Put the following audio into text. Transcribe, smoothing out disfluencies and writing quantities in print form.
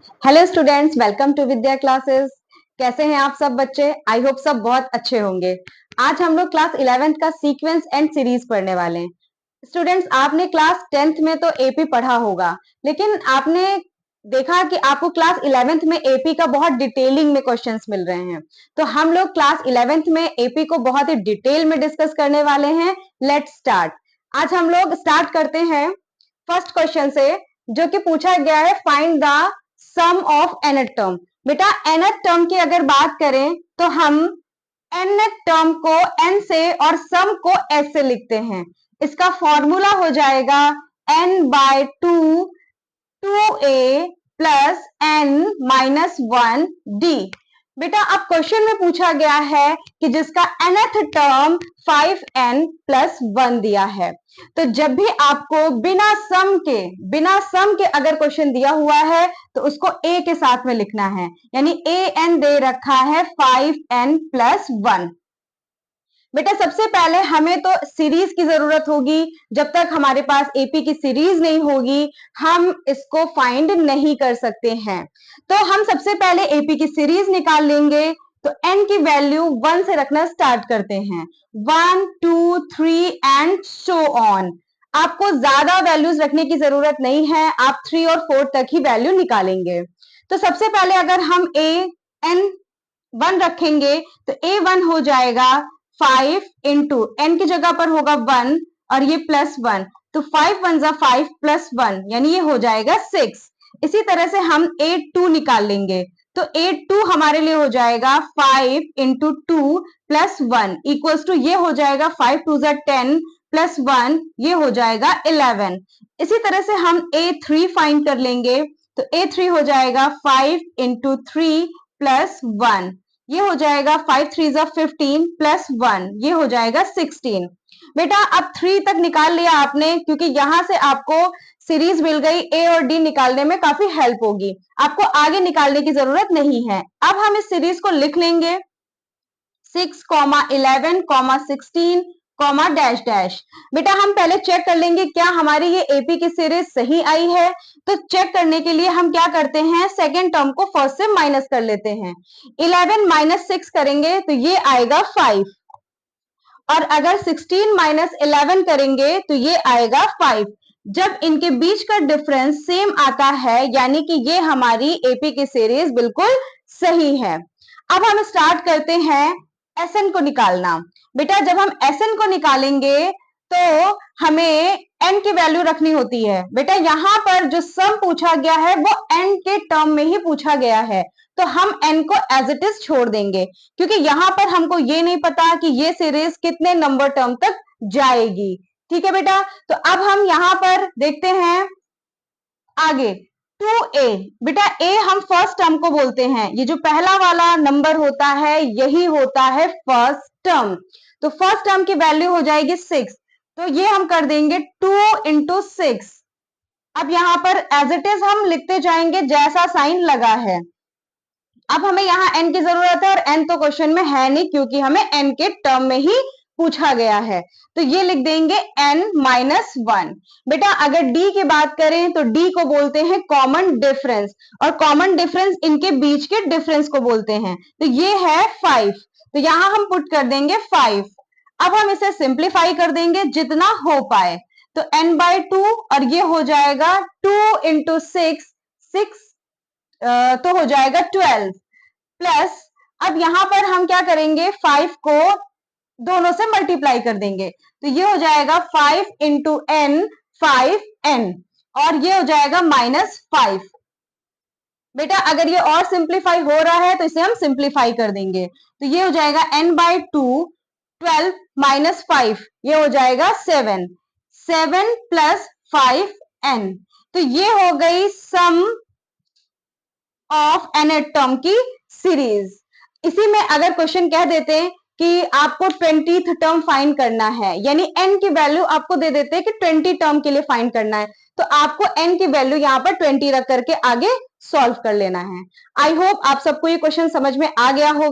Hello students, welcome to Vidya classes. कैसे हैं आप सब बच्चे? आई होप सब बहुत अच्छे होंगे। आज हम लोग क्लास 11th का सीक्वेंस एंड सीरीज पढ़ने वाले हैं। स्टूडेंट्स, आपने क्लास 10th में तो एपी पढ़ा होगा, लेकिन आपने देखा कि आपको क्लास 11th में एपी का बहुत डिटेलिंग में क्वेश्चंस मिल रहे हैं। तो हम लोग क्लास 11th में एपी को बहुत ही डिटेल में डिस्कस करने वाले हैं। Let's start. आज हम लोग स्टार्ट करते हैं फर्स्ट क्वेश्चन से, जो कि पूछा गया है find the sum of nth term. बेटा nth टर्म की अगर बात करें तो हम nth टर्म को n से और सम को s से लिखते हैं। इसका फॉर्मूला हो जाएगा n/2 2a plus n minus 1d। बेटा अब क्वेश्चन में पूछा गया है कि जिसका nth टर्म 5n प्लस 1 दिया है। तो जब भी आपको बिना सम के अगर क्वेश्चन दिया हुआ है तो उसको a के साथ में लिखना है, यानी an दे रखा है 5n प्लस 1। बेटा सबसे पहले हमें तो सीरीज की जरूरत होगी। जब तक हमारे पास एपी की सीरीज नहीं होगी हम इसको फाइंड नहीं कर सकते हैं। तो हम सबसे पहले एपी की सीरीज निकाल लेंगे। तो n की वैल्यू 1 से रखना स्टार्ट करते हैं। 1 2 3 एंड सो ऑन। आपको ज्यादा वैल्यूज रखने की जरूरत नहीं है, आप 3 और 4 तक ही वैल्यू निकालेंगे। तो सबसे पहले अगर हम n1 रखेंगे तो a1 हो जाएगा 5 इंटू एन की जगह पर होगा 1 और ये प्लस 1, तो 5 1 जा 5 प्लस 1 यानी ये हो जाएगा 6। इसी तरह से हम a2 निकाल लेंगे। तो a2 हमारे लिए हो जाएगा 5 इंटू 2 प्लस 1 इक्वल्स टू ये हो जाएगा 5 2 जा 10 प्लस 1 ये हो जाएगा 11। इसी तरह से हम a3 फाइंड कर लेंगे। तो a3 हो जाएगा 5 इंटू 3 प्लस 1, ये हो जाएगा 5 3 जा 15 प्लस 1 ये हो जाएगा 16। बेटा अब 3 तक निकाल लिया आपने, क्योंकि यहां से आपको सीरीज मिल गई। ए और डी निकालने में काफी हेल्प होगी, आपको आगे निकालने की जरूरत नहीं है। अब हम इस सीरीज को लिख लेंगे 6 11 16 डैश डैश। बेटा हम पहले चेक कर लेंगे क्या हमारी ये एपी की सीरीज सही आई है। तो चेक करने के लिए हम क्या करते हैं, सेकेंड टर्म को फर्स्ट से माइनस कर लेते हैं। 11 माइनस 6 करेंगे तो ये आएगा 5, और अगर 16 माइनस 11 करेंगे तो ये आएगा 5। जब इनके बीच का डिफरेंस सेम आता है यानी कि ये हमारी एपी की सीरीज बिल्कुल सही है। अब हम स्टार्ट करते हैं एसएन को निकालना। बेटा जब हम एसएन को निकालेंगे तो हमें एन की वैल्यू रखनी होती है। बेटा यहां पर जो सम पूछा गया है वो एन के टर्म में ही पूछा गया है, तो हम एन को एज इट इज छोड़ देंगे, क्योंकि यहां पर हमको ये नहीं पता कि ये सीरीज कितने नंबर टर्म तक जाएगी। ठीक है बेटा, तो अब हम यहां पर देखते हैं आगे 2a। बेटा a हम फर्स्ट टर्म को बोलते हैं, ये जो पहला वाला नंबर होता है यही होता है फर्स्ट टर्म। तो फर्स्ट टर्म की वैल्यू हो जाएगी 6, तो ये हम कर देंगे 2 इंटू 6। अब यहां पर एज इट इज हम लिखते जाएंगे जैसा साइन लगा है। अब हमें यहाँ n की जरूरत है और n तो क्वेश्चन में है नहीं, क्योंकि हमें n के टर्म में ही पूछा गया है। तो ये लिख देंगे n माइनस 1। बेटा अगर d की बात करें तो d को बोलते हैं कॉमन डिफरेंस, और कॉमन डिफरेंस इनके बीच के डिफरेंस को बोलते हैं। तो ये है 5, तो यहां हम पुट कर देंगे 5। अब हम इसे सिंप्लीफाई कर देंगे जितना हो पाए। तो n/2 और ये हो जाएगा 2 इंटू 6 तो हो जाएगा 12 प्लस। अब यहां पर हम क्या करेंगे, 5 को दोनों से मल्टीप्लाई कर देंगे, तो ये हो जाएगा 5 इंटू एन 5n, और ये हो जाएगा -5। बेटा अगर ये और सिंप्लीफाई हो रहा है तो इसे हम सिंप्लीफाई कर देंगे, तो ये हो जाएगा n/2 12 माइनस 5 ये हो जाएगा 7 प्लस 5n। तो ये हो गई सम ऑफ nth टर्म की सीरीज। इसी में अगर क्वेश्चन कह देते हैं कि आपको 20th टर्म फाइंड करना है, यानी n की वैल्यू आपको दे देते हैं कि 20 टर्म के लिए फाइंड करना है, तो आपको n की वैल्यू यहाँ पर 20 रख करके आगे सॉल्व कर लेना है। आई होप आप सबको ये क्वेश्चन समझ में आ गया होगा।